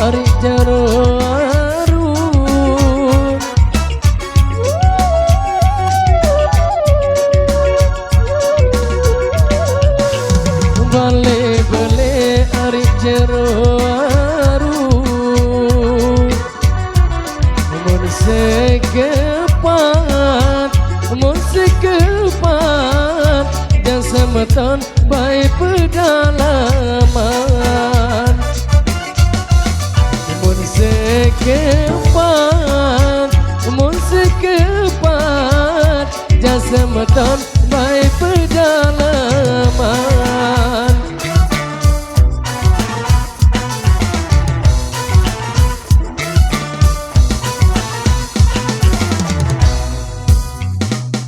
Ari jero arum bale-bale ari jero arum mun sekepat dan semeton baik pedalaman sekepat jasa meton baik pedalaman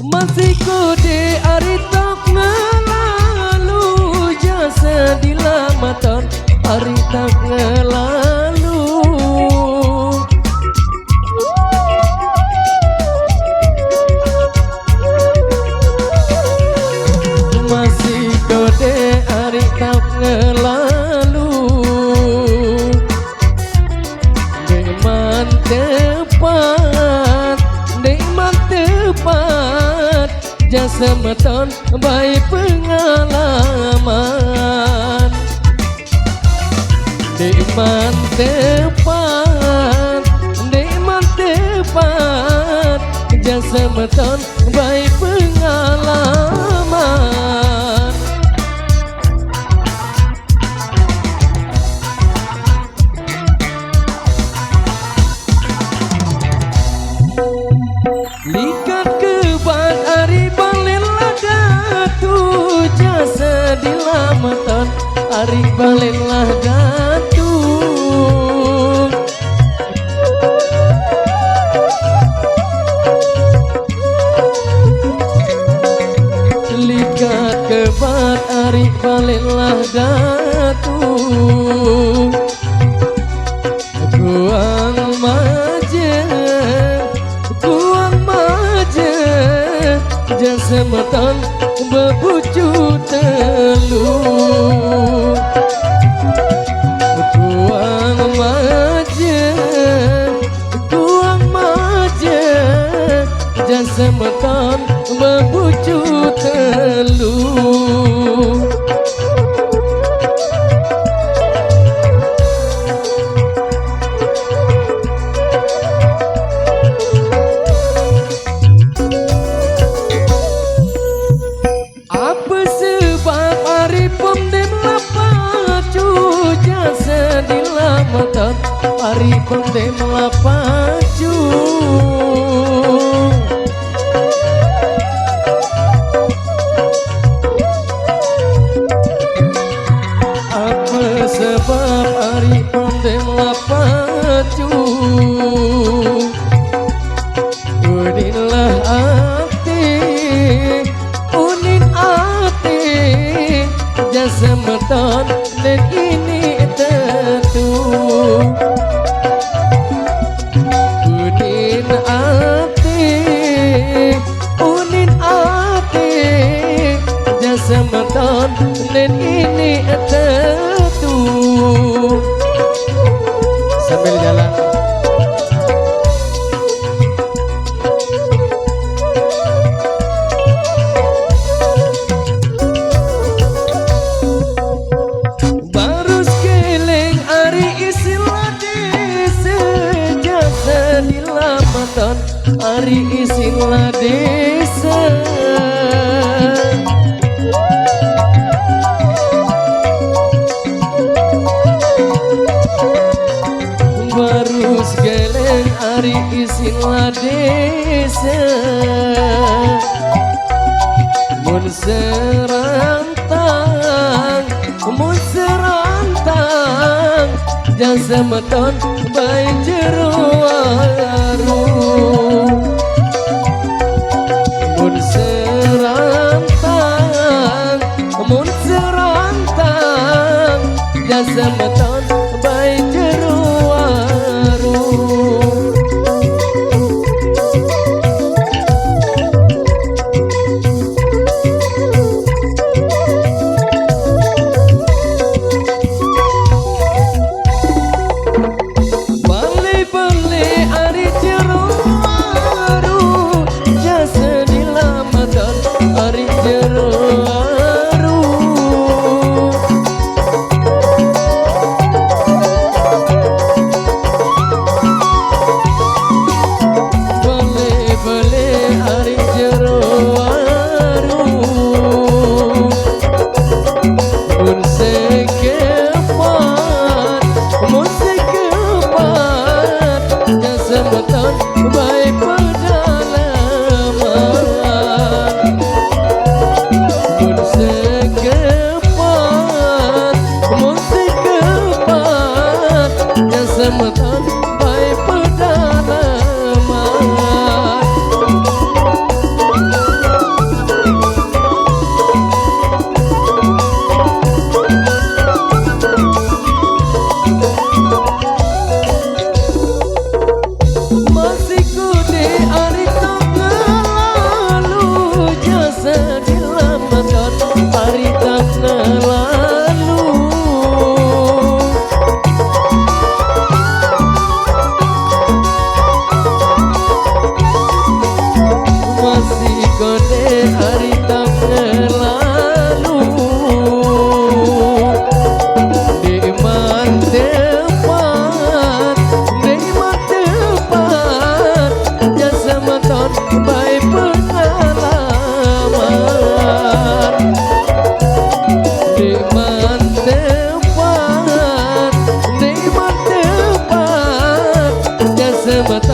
masih kode ari tok ngelalu jasa dilamatan ari tak ngelalu tak ngelalu nikmat tepat jasa meton baik pengalaman nikmat tepat jasa meton baik pengalaman likat kebat ari balela datu jasa dilamatan ari balela datu likat kebat ari balela datu kuang jasa meton bebucu telu kuang maje jasa meton bebucu telu ari pondem lapaju apa sebab ari pondem lapaju unin ati jasa meton dan ini tentu unin ati jasa meton dan ini tentu sambil jalan baru sekeleng ari istilah desa jasa dilamatan ari istilah desa baru sekeleng ari istilah desa mun serantang jasa meton baik jero semeton baik jero warung. Bali-bali ari jero warung, jasa dilameton ari jero semeton baik pedalaman. Masih kude ari lalu jasa dilameton ari lalu. Kode hari lalu di mantepat jasa meton baik pengalaman di mantepat jasa meton